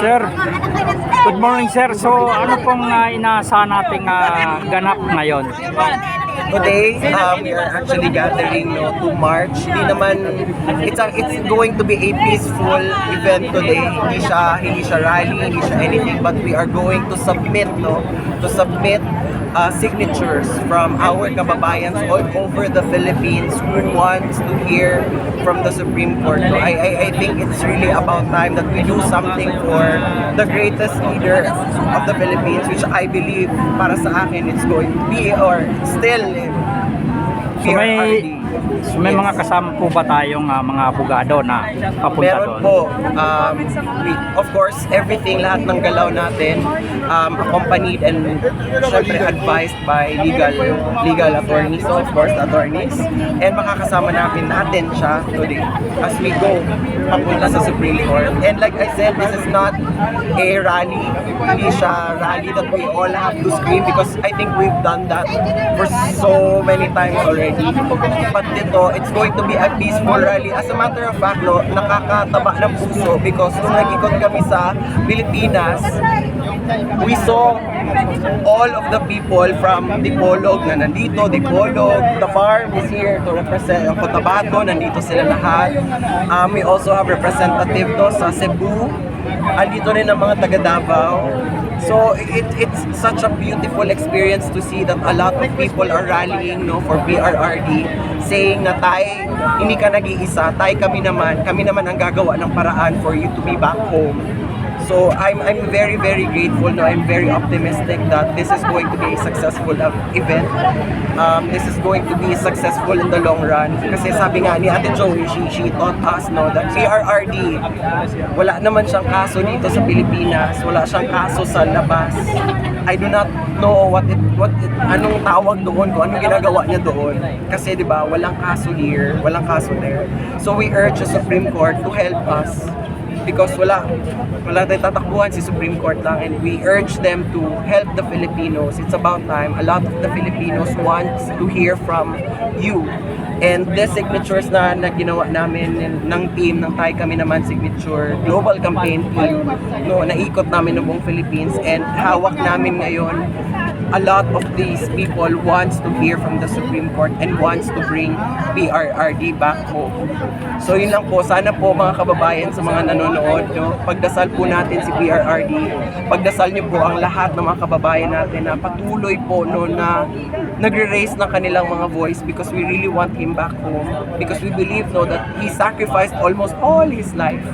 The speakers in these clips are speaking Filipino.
Sir, good morning sir. So ano pong inaasahan nating ganap ngayon? Today, we are actually gathering to march. It's going to be a peaceful event today. Hindi siya rally, hindi siya anything, but we are going to submit signatures from our kababayans all over the Philippines who wants to hear from the Supreme Court. I think it's really about time that we do something for the greatest leader of the Philippines, which I believe para sa akin it's going to be or still PRRD. So may mga kasama po ba tayong mga abogado na papunta Meron doon? po. Of course, everything, lahat ng galaw natin, accompanied and syempre advised by legal attorneys, so of course, attorneys. And makakasama natin siya today as we go papunta sa Supreme Court. And like I said, this is not a rally. Hindi siya rally that we all have to scream because I think we've done that for so many times already. But dito, it's going to be a peaceful rally. As a matter of fact, nakakataba ng puso because nung nag-ikot kami sa Pilipinas, we saw all of the people from Dipolog na nandito, Dipolog, the farm is here to represent Cotabato, nandito sila lahat. We also have representative sa Cebu, andito rin ang mga taga Davao. So it's such a beautiful experience to see that a lot of people are rallying for PRRD, saying na tay, hindi ka nag-iisa, tay kami naman ang gagawa ng paraan for you to be back home. So I'm very, very grateful. I'm very optimistic that this is going to be a successful event. This is going to be successful in the long run. Kasi sabi nga ni Ate Joey, she taught us that PRRD, wala naman siyang kaso dito sa Pilipinas. Wala siyang kaso sa labas. I do not know anong tawag doon, kung anong ginagawa niya doon. Kasi di ba, walang kaso here, walang kaso there. So we urge the Supreme Court to help us. Because wala tayong tatakbuhan si Supreme Court lang, and we urge them to help the Filipinos. It's about time. A lot of the Filipinos want to hear from you. And the signatures na ginawa namin ng team ng Tay Kami Naman Signature Global Campaign Team, naikot namin ng buong Philippines, and hawak namin ngayon. A lot of these people wants to hear from the Supreme Court and wants to bring PRRD back home. So yun lang po, sana po mga kababayan sa mga nanonood, pagdasal po natin si PRRD, pagdasal niyo po ang lahat ng mga kababayan natin na patuloy po na nagre-raise ng kanilang mga voice, because we really want him back home, because we believe that he sacrificed almost all his life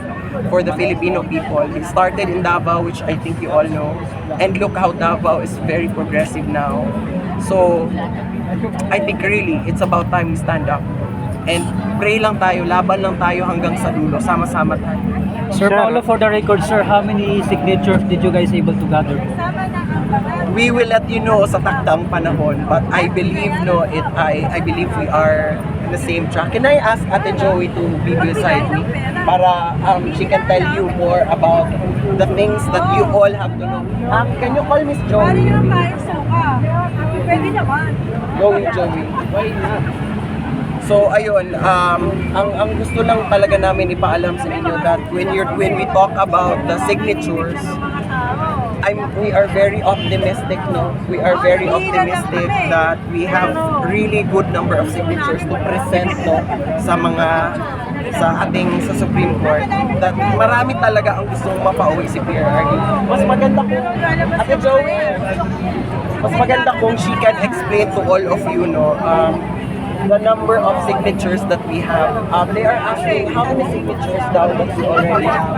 for the Filipino people. He started in Davao, which I think you all know, and look how Davao is very progressive now. So I think really it's about time we stand up and pray lang tayo, laban lang tayo hanggang sa dulo, sama-sama tayo. Sir Paolo, for the record, sir, how many signatures did you guys able to gather? We will let you know sa takdang panahon, but I believe I believe we are in the same track. Can I ask Ate Joey to be beside me para she can tell you more about the things that you all have to know? Can you call Miss Joey? Pwede naman. Joey. Why not? So ayun, ang gusto lang talaga namin ipaalam sa inyo that when we talk about the signatures, we are very optimistic, We are very optimistic that we have really good number of signatures to present, sa Supreme Court, that marami talaga ang gustong mapauwi si PRRD. Mas maganda kung Ate Joey, mas maganda kung she can explain to all of you, the number of signatures that we have. They are asking how many signatures daw that we already have.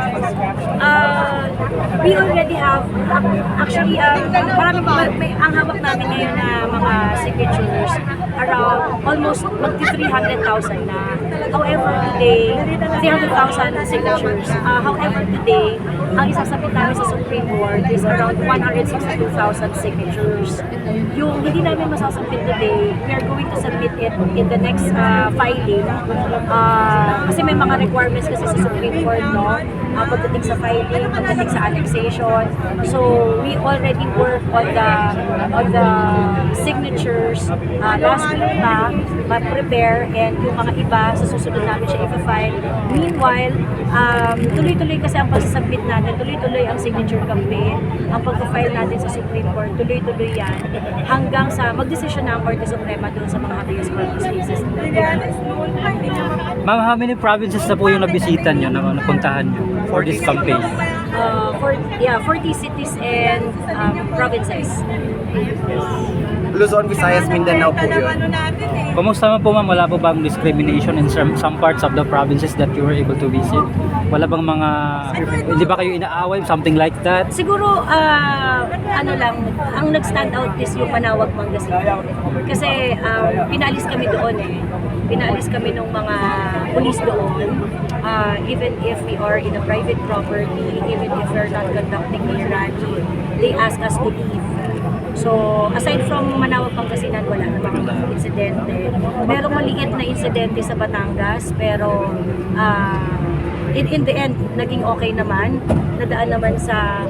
We already have, actually, ang hawak namin ngayon na mga signatures, around almost mag-300,000 na. However, today, 300,000 signatures. However, today, ang isasabit namin sa Supreme Court is around 162,000 signatures. Yung hindi namin masasabit today, we are going to submit it in the next filing. Kasi may mga requirements kasi sa Supreme Court, pagdating sa filing, pagdating sa annexation. So we already work on the signatures last week pa, mag-prepare, and yung mga iba sa susunod namin siya i-file. Meanwhile, tuloy-tuloy kasi ang pag-submit natin, tuloy-tuloy ang signature campaign, ang pag-file natin sa Supreme Court, tuloy-tuloy yan hanggang sa mag-desisyon na ang Korte Suprema doon sa mga habeas corpus cases. Ma'am, how many provinces na po yung nabisita nyo, napuntahan nyo for this campaign? 40 cities and provinces. Luzon, Visayas, Mindanao po yun. Kumusta naman po ma'am, wala po bang discrimination in some parts of the provinces that you were able to visit? Wala bang mga, hindi ba kayo inaaway, something like that? Siguro, ano lang, ang nag-stand out is yung Manawag, Pangasinan. Kasi pinaalis kami doon Pinaalis kami ng mga pulis doon. Even if we are in a private property, even if we're not conducting a rally, they ask us to leave. So, aside from Manawag, Pangasinan, wala namang insidente. Merong maliit na insidente sa Batangas, pero in the end, naging okay naman. Nadaan naman sa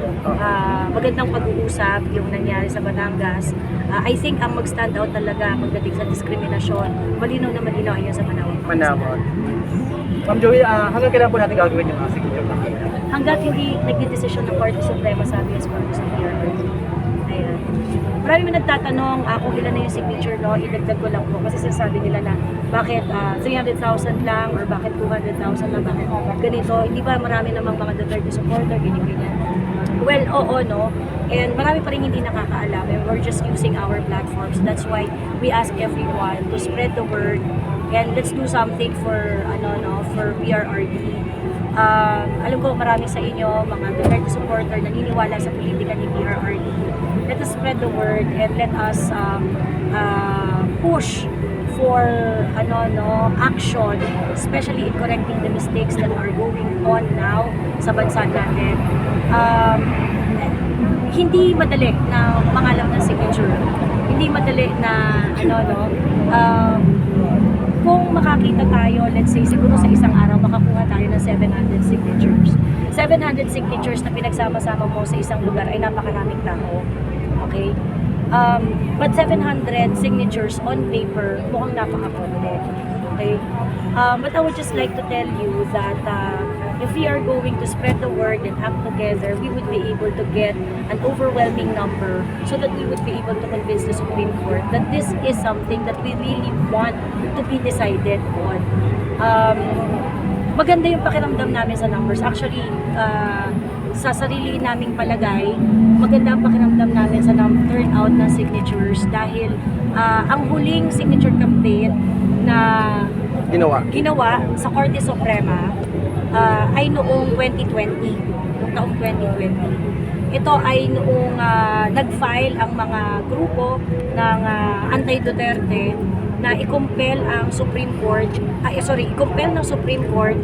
magandang pag-uusap yung nangyari sa Batangas. I think ang mag-stand out talaga pagdating sa diskriminasyon, malinaw na malinaw yun sa Manawag. Ma'am Joey, hanggang kailan po natin gagawin yung signature? Hanggat hindi nagdidesisyon ng Korte Suprema sa habeas corpus ng PRRD. Ayan. Marami man nagtatanong kung ilan na yung signature, no? Idagdag ko lang po kasi sinasabi nila na bakit 300,000 lang or bakit 200,000 lang, bakit ganito. Hindi ba marami namang mga Duterte supporter, ganyan. Well, oo, no? And marami pa rin hindi nakakaalam, and we're just using our platforms. That's why we ask everyone to spread the word, and let's do something for for PRRD. Alam ko marami sa inyo mga Duterte supporter naniniwala sa politika ni PRRD. Let us spread the word and let us push for action, especially in correcting the mistakes that are going on now sa bansa natin. Hindi madali na mangalap ng signature. Hindi madali na kung makakita tayo, let's say siguro sa isang araw makakuha tayo ng 700 signatures. 700 signatures na pinagsama-sama mo sa isang lugar ay napakaraming tao. Okay? But 700 signatures on paper, mukhang napakakonti. Okay? But I would just like to tell you that if we are going to spread the word and act together, we would be able to get an overwhelming number so that we would be able to convince the Supreme Court that this is something that we really want to be decided on. Maganda yung pakiramdam namin sa numbers. Actually, sa sarili naming palagay, maganda ang pakiramdam namin sa turnout ng signatures dahil ang huling signature campaign na ginawa sa Korte Suprema ay noong 2020, noong taong 2020. Ito ay noong nag-file ang mga grupo ng anti-Duterte na i-compel ang Supreme Court, i-compel ng Supreme Court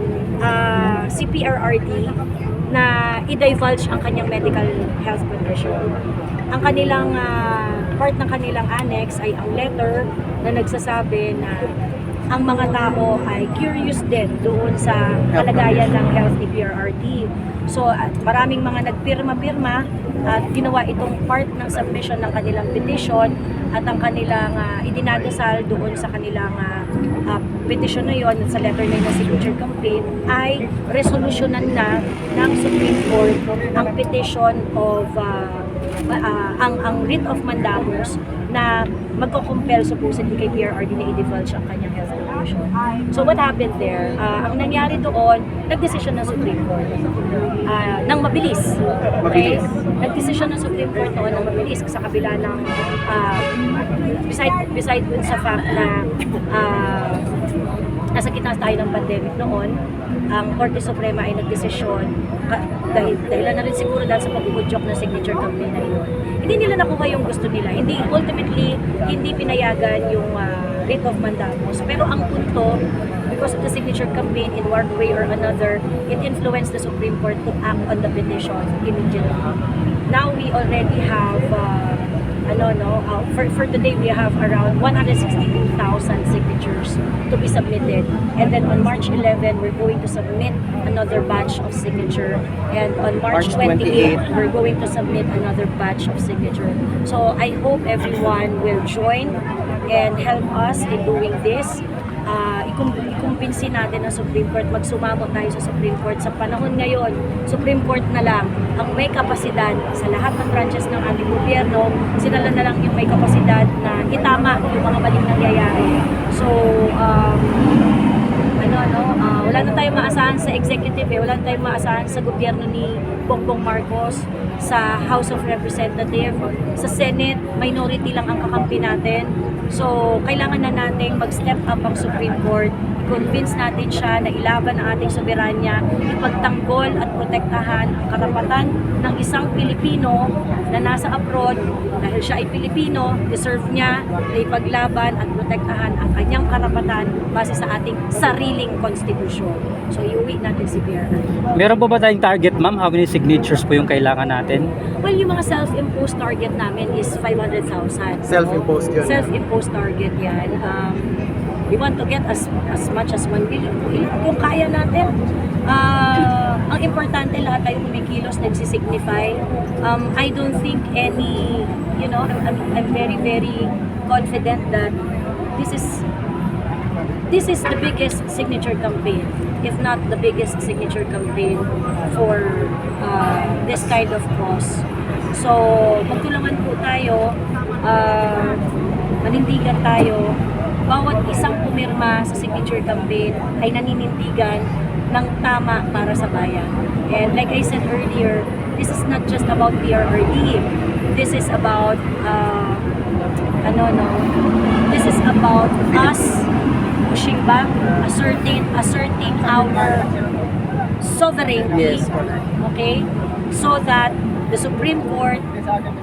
si PRRD na i-divulge ang kanyang medical health condition. Ang kanilang part ng kanilang annex ay ang letter na nagsasabi na ang mga tao ay curious din doon sa kalagayan ng health ni PRRD. So, maraming mga nagpirma-pirma at ginawa itong part ng submission ng kanilang petition at ang kanilang idinadasal doon sa kanilang petition na yon at sa letter na yun na signature campaign ay resolusyonan na ng Supreme Court ang petition of ang writ of mandamus na magko-compel supposedly kay PRRD na i-divulge ang kanyang health condition. So what happened there? Ang nangyari doon, nagdesisyon ng Supreme Court nang mabilis. Okay? Nagdesisyon ng Supreme Court noon nang mabilis sa kabila ng beside dun sa fact na nasa gitna tayo ng pandemic noon, ang Korte Suprema ay nagdesisyon dahilan na rin siguro dahil sa pag-udyok ng signature campaign na yun. Hindi nila nakuha yung gusto nila. Ultimately, hindi pinayagan yung writ of mandamus. Pero ang punto, because of the signature campaign, in one way or another, it influenced the Supreme Court to act on the petition immediately. Now we already have for today we have around 162,000 signatures to be submitted. And then on March 11, we're going to submit another batch of signature. And on March March 28, we're going to submit another batch of signature. So I hope everyone will join and help us in doing this. Ikumbinsin natin ang Supreme Court, magsumamo tayo sa Supreme Court. Sa panahon ngayon, Supreme Court na lang ang may kapasidad sa lahat ng branches ng ating gobyerno, sila na lang yung may kapasidad na itama yung mga maling nangyayari. So, wala na tayong maasahan sa executive, wala na tayong maasahan sa gobyerno ni Bongbong Marcos, sa House of Representatives, sa Senate, minority lang ang kakampi natin. So, kailangan na nating mag-step up ang Supreme Court, convince natin siya na ilaban ang ating soberanya, ipagtanggol at protektahan ang karapatan ng isang Pilipino na nasa abroad dahil siya ay Pilipino, deserve niya na ipaglaban at protektahan ang kanyang karapatan base sa ating sariling konstitusyon. So, iuwi natin si PRR. Meron po ba tayong target, ma'am? How many signatures po yung kailangan natin? Well, yung mga self-imposed target namin is 500,000. Self-imposed yun. Self-imposed target yan. We want to get as much as 1 billion. Kung kaya natin, ang importante lahat tayo kumikilos, nagsisignify. I don't think any, I'm very, very confident that this is the biggest signature campaign, if not the biggest signature campaign for this kind of cause. So, magtulungan po tayo, manindigan tayo. Bawat isang pumirma sa signature campaign ay naninindigan ng tama para sa bayan. And like I said earlier, this is not just about PRRD. This is about, this is about us pushing back, asserting our sovereignty, Yes, correct. okay? So that the Supreme Court,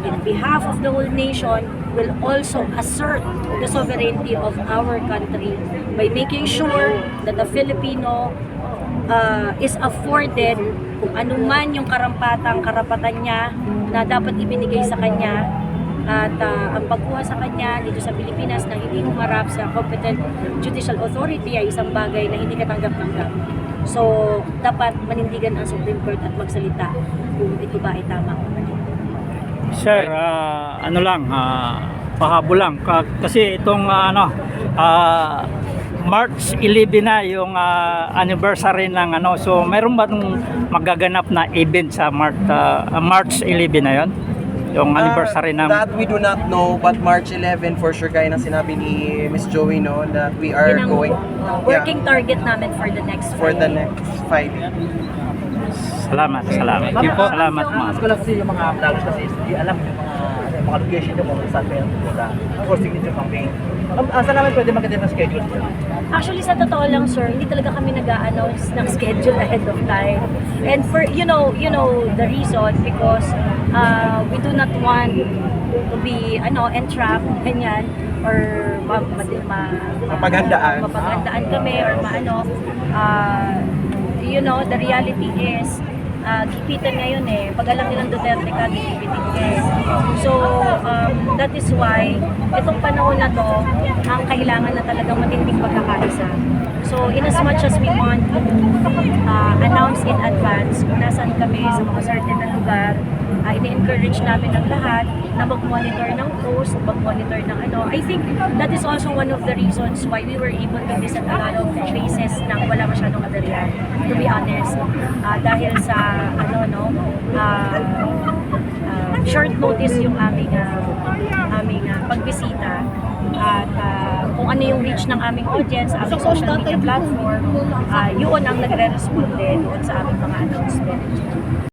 in behalf of the whole nation, will also assert the sovereignty of our country by making sure that the Filipino is afforded kung anuman yung karapatan niya na dapat ibinigay sa kanya, at ang pagkuha sa kanya dito sa Pilipinas na hindi humarap sa competent judicial authority ay isang bagay na hindi katanggap-tanggap. So, dapat manindigan ang Supreme Court at magsalita kung ito ba ay tama o mali. Sir, pahabol lang. Kasi itong March 11 na yung anniversary ng so meron ba nung magaganap na event sa March 11 na yon? Yung anniversary ng... That we do not know, but March 11 for sure, gaya ng sinabi ni Miss Joey, no, that we are Yun ang going... working target namin for the next for the Friday. next Friday. Salamat. Salamat, ma'am. Mas ko lang kasi yung mga vloggers kasi hindi alam yung mga location nyo kung saan kayo pupunta for signature campaign. Saan namin pwede mag-attend ng schedule nyo? Actually, sa totoo lang, sir, hindi talaga kami nag-a-announce ng schedule ahead of time. And for, you know the reason, because we do not want to be, entrapped, ganyan, or Mapaghandaan kami, or the reality is, gipitan ngayon pag alam nilang Duterte ka, gipitin ka So, that is why, itong panahon na to, ang kailangan na talagang matinding pagkakaisa. So, in as much as we want to announce in advance kung nasaan kami sa mga certain na lugar, ini-encourage namin ang lahat na mag-monitor ng post, mag-monitor ng I think that is also one of the reasons why we were able to visit a lot of places na wala masyadong adalian, to be honest. Dahil sa, short notice yung aming pagbisita at kung ano yung reach ng aming audience, aming social media platform, yun ang nagre-responde doon sa aming mga announcement.